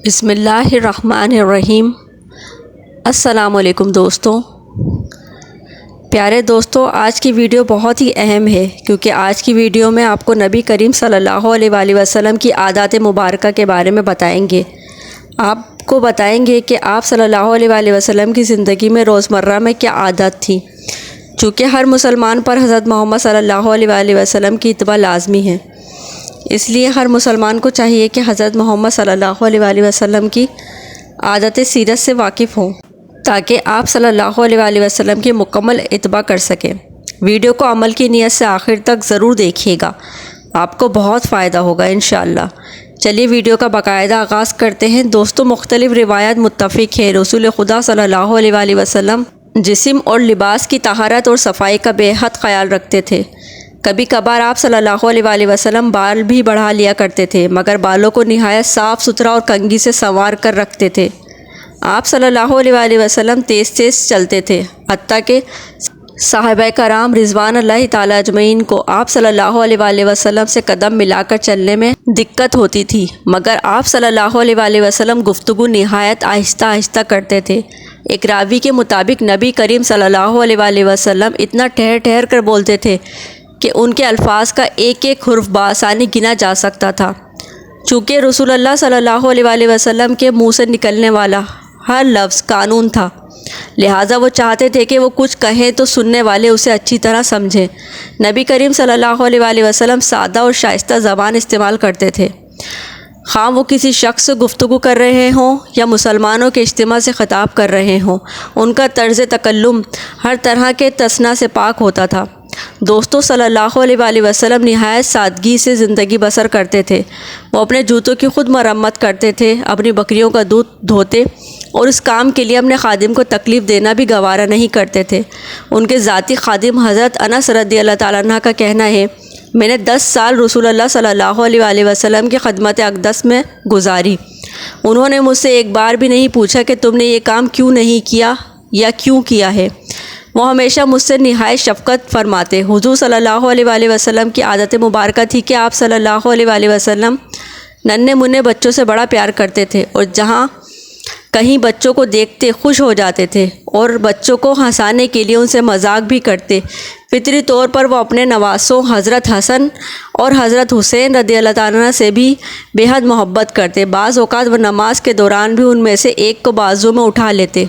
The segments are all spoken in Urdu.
بسم اللہ الرحمن الرحیم۔ السلام علیکم دوستوں۔ پیارے دوستوں، آج کی ویڈیو بہت ہی اہم ہے کیونکہ آج کی ویڈیو میں آپ کو نبی کریم صلی اللہ علیہ وآلہ وسلم کی عادات مبارکہ کے بارے میں بتائیں گے۔ آپ کو بتائیں گے کہ آپ صلی اللہ علیہ وآلہ وسلم کی زندگی میں روزمرہ میں کیا عادت تھی، چونکہ ہر مسلمان پر حضرت محمد صلی اللہ علیہ وآلہ وسلم کی اتباع لازمی ہے، اس لیے ہر مسلمان کو چاہیے کہ حضرت محمد صلی اللہ علیہ وآلہ وسلم کی عادت سیرت سے واقف ہوں تاکہ آپ صلی اللہ علیہ وآلہ وسلم کی مکمل اتباع کر سکیں۔ ویڈیو کو عمل کی نیت سے آخر تک ضرور دیکھیے گا، آپ کو بہت فائدہ ہوگا انشاءاللہ۔ چلیے ویڈیو کا باقاعدہ آغاز کرتے ہیں۔ دوستوں، مختلف روایات متفق ہیں رسول خدا صلی اللہ علیہ وآلہ وسلم جسم اور لباس کی طہارت اور صفائی کا بے حد خیال رکھتے تھے۔ کبھی کبھار آپ صلی اللہ علیہ وآلہ وسلم بال بھی بڑھا لیا کرتے تھے، مگر بالوں کو نہایت صاف ستھرا اور کنگھی سے سنوار کر رکھتے تھے۔ آپ صلی اللہ علیہ وآلہ وسلم تیز تیز چلتے تھے، حتیٰ کہ صحابہ کرام رضوان اللہ تعالی اجمعین کو آپ صلی اللہ علیہ وآلہ وسلم سے قدم ملا کر چلنے میں دقت ہوتی تھی، مگر آپ صلی اللہ علیہ وآلہ وسلم گفتگو نہایت آہستہ آہستہ کرتے تھے۔ ایک راوی کے مطابق نبی کریم صلی اللہ علیہ وآلہ وسلم اتنا ٹھہر ٹھہر کر بولتے تھے کہ ان کے الفاظ کا ایک ایک حرف بآسانی گنا جا سکتا تھا۔ چونکہ رسول اللہ صلی اللہ علیہ وآلہ وسلم کے منہ سے نکلنے والا ہر لفظ قانون تھا، لہٰذا وہ چاہتے تھے کہ وہ کچھ کہیں تو سننے والے اسے اچھی طرح سمجھیں۔ نبی کریم صلی اللہ علیہ وآلہ وسلم سادہ اور شائستہ زبان استعمال کرتے تھے، خواہ وہ کسی شخص سے گفتگو کر رہے ہوں یا مسلمانوں کے اجتماع سے خطاب کر رہے ہوں۔ ان کا طرز تکلم ہر طرح کے تسنہ سے پاک ہوتا تھا۔ دوستوں، صلی اللہ علیہ وآلہ وسلم نہایت سادگی سے زندگی بسر کرتے تھے۔ وہ اپنے جوتوں کی خود مرمت کرتے تھے، اپنی بکریوں کا دودھ دھوتے اور اس کام کے لیے اپنے خادم کو تکلیف دینا بھی گوارا نہیں کرتے تھے۔ ان کے ذاتی خادم حضرت انس رضی اللہ تعالیٰ عنہ کا کہنا ہے، میں نے 10 سال رسول اللہ صلی اللہ علیہ وآلہ وسلم کی خدمت اقدس میں گزاری۔ انہوں نے مجھ سے ایک بار بھی نہیں پوچھا کہ تم نے یہ کام کیوں نہیں کیا یا کیوں کیا ہے۔ وہ ہمیشہ مجھ سے نہایت شفقت فرماتے۔ حضور صلی اللہ علیہ وآلہ وسلم کی عادت مبارکہ تھی کہ آپ صلی اللہ علیہ وآلہ وسلم ننھے منھے بچوں سے بڑا پیار کرتے تھے اور جہاں کہیں بچوں کو دیکھتے خوش ہو جاتے تھے اور بچوں کو ہنسانے کے لیے ان سے مذاق بھی کرتے۔ فطری طور پر وہ اپنے نواسوں حضرت حسن اور حضرت حسین رضی اللہ تعالیٰ عنہ سے بھی بے حد محبت کرتے۔ بعض اوقات وہ نماز کے دوران بھی ان میں سے ایک کو بازو میں اٹھا لیتے۔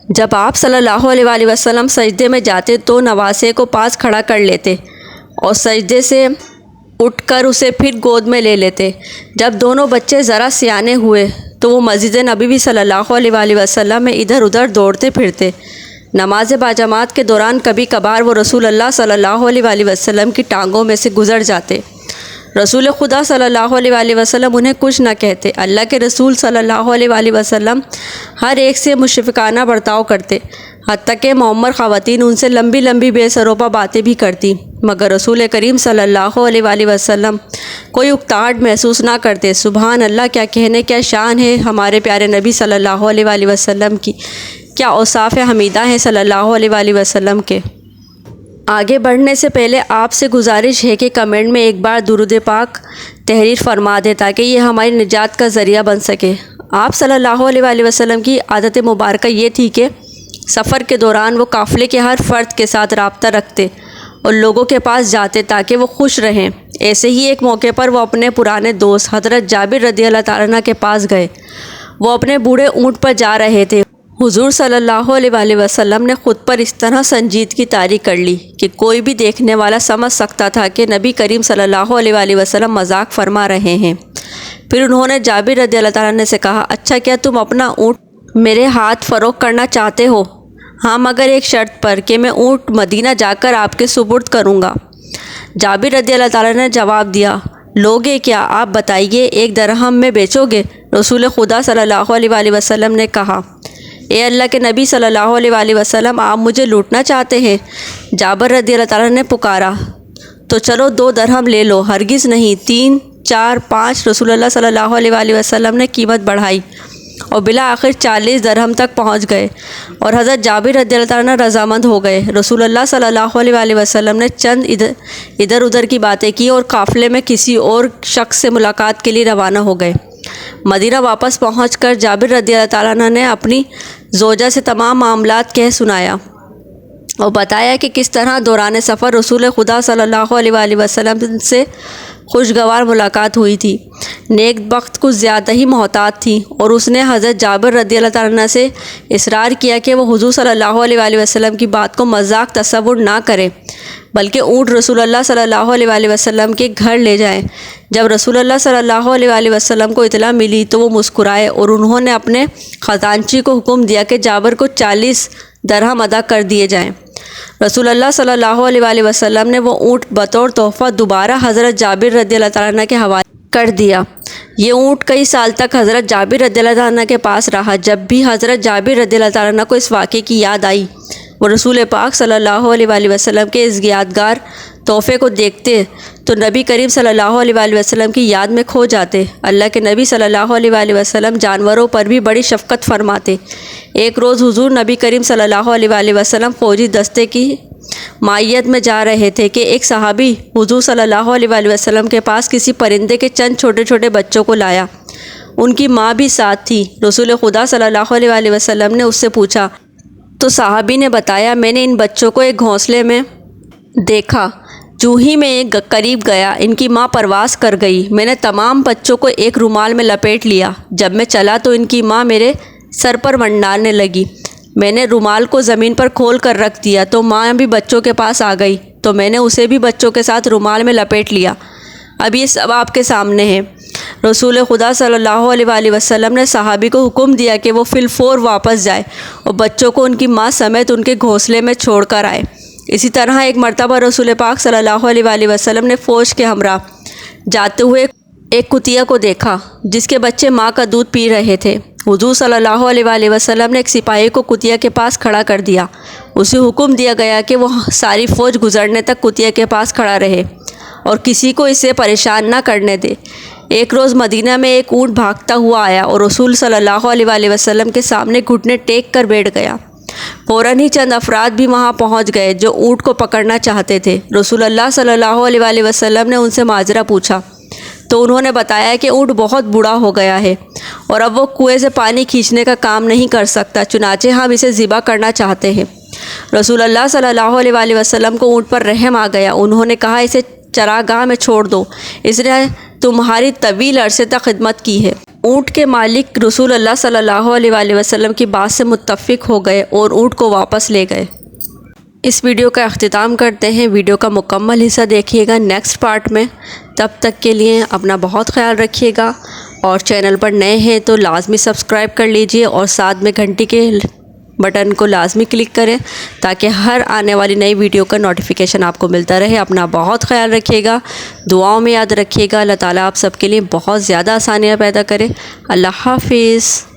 جب آپ صلی اللہ علیہ وآلہ وسلم سجدے میں جاتے تو نواسے کو پاس کھڑا کر لیتے اور سجدے سے اٹھ کر اسے پھر گود میں لے لیتے۔ جب دونوں بچے ذرا سیانے ہوئے تو وہ مسجد نبوی صلی اللہ علیہ وآلہ وسلم میں ادھر ادھر دوڑتے پھرتے۔ نماز باجماعت کے دوران کبھی کبھار وہ رسول اللہ صلی اللہ علیہ وآلہ وسلم کی ٹانگوں میں سے گزر جاتے۔ رسول خدا صلی اللہ علیہ وآلہ وسلم انہیں کچھ نہ کہتے۔ اللہ کے رسول صلی اللہ علیہ وآلہ وسلم ہر ایک سے مشفقانہ برتاؤ کرتے، حتیٰ کہ معمر خواتین ان سے لمبی لمبی بے سروپا باتیں بھی کرتی، مگر رسول کریم صلی اللہ علیہ وآلہ وسلم کوئی اکتاہٹ محسوس نہ کرتے۔ سبحان اللہ، کیا کہنے، کیا شان ہے ہمارے پیارے نبی صلی اللہ علیہ وآلہ وسلم کی، کیا اوصاف حمیدہ ہیں صلی اللہ علیہ وآلہ وسلم کے۔ آگے بڑھنے سے پہلے آپ سے گزارش ہے کہ کمنٹ میں ایک بار درود پاک تحریر فرما دیں تاکہ یہ ہماری نجات کا ذریعہ بن سکے۔ آپ صلی اللہ علیہ وآلہ وسلم کی عادت مبارکہ یہ تھی کہ سفر کے دوران وہ قافلے کے ہر فرد کے ساتھ رابطہ رکھتے اور لوگوں کے پاس جاتے تاکہ وہ خوش رہیں۔ ایسے ہی ایک موقع پر وہ اپنے پرانے دوست حضرت جابر رضی اللہ تعالیٰ عنہ کے پاس گئے۔ وہ اپنے بوڑھے اونٹ پر جا رہے تھے۔ حضور صلی اللہ علیہ وآلہ وسلم نے خود پر اس طرح سنجیدگی طاری کر لی کہ کوئی بھی دیکھنے والا سمجھ سکتا تھا کہ نبی کریم صلی اللہ علیہ وآلہ وسلم مذاق فرما رہے ہیں۔ پھر انہوں نے جابر رضی اللہ تعالیٰ عنہ سے کہا، اچھا کیا تم اپنا اونٹ میرے ہاتھ فروخت کرنا چاہتے ہو؟ ہاں، مگر ایک شرط پر کہ میں اونٹ مدینہ جا کر آپ کے سپرد کروں گا۔ جابر رضی اللہ تعالیٰ نے جواب دیا، لوگے کیا؟ آپ بتائیے، 1 درہم میں بیچو گے؟ رسول خدا صلی اللہ علیہ وآلہ وسلم نے کہا، اے اللہ کے نبی صلی اللہ علیہ وآلہ وسلم، آپ مجھے لوٹنا چاہتے ہیں؟ جابر رضی اللہ تعالیٰ نے پکارا، تو چلو 2 درہم لے لو۔ ہرگز نہیں، 3، 4، 5۔ رسول اللہ صلی اللہ علیہ وآلہ وسلم نے قیمت بڑھائی اور بالآخر 40 درہم تک پہنچ گئے اور حضرت جابر رضی اللہ تعالیٰ عنہ رضامند ہو گئے۔ رسول اللہ صلی اللہ علیہ وآلہ وسلم نے چند ادھر ادھر کی باتیں کی اور قافلے میں کسی اور شخص سے ملاقات کے لیے روانہ ہو گئے۔ مدینہ واپس پہنچ کر جابر رضی اللہ تعالیٰ عنہ نے اپنی زوجہ سے تمام معاملات کہہ سنایا اور بتایا کہ کس طرح دوران سفر رسول خدا صلی اللہ علیہ وآلہ وسلم سے خوشگوار ملاقات ہوئی تھی۔ نیک بخت کچھ زیادہ ہی محتاط تھی اور اس نے حضرت جابر رضی اللہ تعالیٰ عنہ سے اصرار کیا کہ وہ حضور صلی اللہ علیہ وآلہ وسلم کی بات کو مذاق تصور نہ کرے، بلکہ اونٹ رسول اللہ صلی اللہ علیہ وآلہ وسلم کے گھر لے جائیں۔ جب رسول اللہ صلی اللہ علیہ وآلہ وسلم کو اطلاع ملی تو وہ مسکرائے اور انہوں نے اپنے خزانچی کو حکم دیا کہ جابر کو 40 درہم ادا کر دیے جائیں۔ رسول اللہ صلی اللہ علیہ وآلہ وسلم نے وہ اونٹ بطور تحفہ دوبارہ حضرت جابر رضی اللہ تعالیٰ عنہ کے حوالے کر دیا۔ یہ اونٹ کئی سال تک حضرت جابر رضی اللہ تعالیٰ عنہ کے پاس رہا۔ جب بھی حضرت جابر رضی اللہ تعالیٰ عنہ کو اس واقعے کی یاد آئی، وہ رسول پاک صلی اللہ علیہ وآلہ وسلم کے اس یادگار تحفے کو دیکھتے تو نبی کریم صلی اللہ علیہ وآلہ وسلم کی یاد میں کھو جاتے۔ اللہ کے نبی صلی اللہ علیہ وآلہ وسلم جانوروں پر بھی بڑی شفقت فرماتے۔ ایک روز حضور نبی کریم صلی اللہ علیہ وآلہ وسلم فوجی دستے کی معیت میں جا رہے تھے کہ ایک صحابی حضور صلی اللہ علیہ وآلہ وسلم کے پاس کسی پرندے کے چند چھوٹے چھوٹے بچوں کو لایا۔ ان کی ماں بھی ساتھ تھی۔ رسول خدا صلی اللہ علیہ وآلہ وسلم نے اس سے پوچھا تو صحابی نے بتایا، میں نے ان بچوں کو ایک گھونسلے میں دیکھا، جو ہی میں ایک قریب گیا ان کی ماں پرواز کر گئی۔ میں نے تمام بچوں کو ایک رومال میں لپیٹ لیا۔ جب میں چلا تو ان کی ماں میرے سر پر منڈانے لگی۔ میں نے رومال کو زمین پر کھول کر رکھ دیا تو ماں بھی بچوں کے پاس آ گئی تو میں نے اسے بھی بچوں کے ساتھ رومال میں لپیٹ لیا۔ اب یہ سب آپ کے سامنے ہے۔ رسول خدا صلی اللہ علیہ وآلہ وسلم نے صحابی کو حکم دیا کہ وہ فی الفور واپس جائے اور بچوں کو ان کی ماں سمیت ان کے گھونسلے میں چھوڑ کر آئے۔ اسی طرح ایک مرتبہ رسول پاک صلی اللہ علیہ وآلہ وسلم نے فوج کے ہمراہ جاتے ہوئے ایک کتیا کو دیکھا جس کے بچے ماں کا دودھ پی رہے تھے۔ حضور صلی اللہ علیہ وآلہ وسلم نے ایک سپاہی کو کتیا کے پاس کھڑا کر دیا۔ اسے حکم دیا گیا کہ وہ ساری فوج گزرنے تک کتیا کے پاس کھڑا رہے اور کسی کو اسے پریشان نہ کرنے دے۔ ایک روز مدینہ میں ایک اونٹ بھاگتا ہوا آیا اور رسول صلی اللہ علیہ وآلہ وسلم کے سامنے گھٹنے ٹیک کر بیٹھ گیا۔ فوراً ہی چند افراد بھی وہاں پہنچ گئے جو اونٹ کو پکڑنا چاہتے تھے۔ رسول اللہ صلی اللہ علیہ وآلہ وسلم نے ان سے ماجرا پوچھا تو انہوں نے بتایا کہ اونٹ بہت بوڑھا ہو گیا ہے اور اب وہ کنویں سے پانی کھینچنے کا کام نہیں کر سکتا، چنانچہ ہم اسے ذبح کرنا چاہتے ہیں۔ رسول اللہ صلی اللہ علیہ وآلہ وسلم کو اونٹ پر رحم آ گیا۔ انہوں نے کہا، اسے چراگاہ میں چھوڑ دو، اس نے تمہاری طویل عرصے تک خدمت کی ہے۔ اونٹ کے مالک رسول اللہ صلی اللہ علیہ وآلہ وسلم کی بات سے متفق ہو گئے اور اونٹ کو واپس لے گئے۔ اس ویڈیو کا اختتام کرتے ہیں۔ ویڈیو کا مکمل حصہ دیکھیے گا نیکسٹ پارٹ میں۔ تب تک کے لیے اپنا بہت خیال رکھیے گا اور چینل پر نئے ہیں تو لازمی سبسکرائب کر لیجئے اور ساتھ میں گھنٹی کے بٹن کو لازمی کلک کریں تاکہ ہر آنے والی نئی ویڈیو کا نوٹیفیکیشن آپ کو ملتا رہے۔ اپنا بہت خیال رکھیے گا، دعاؤں میں یاد رکھیے گا۔ اللہ تعالیٰ آپ سب کے لیے بہت زیادہ آسانیاں پیدا کرے۔ اللہ حافظ۔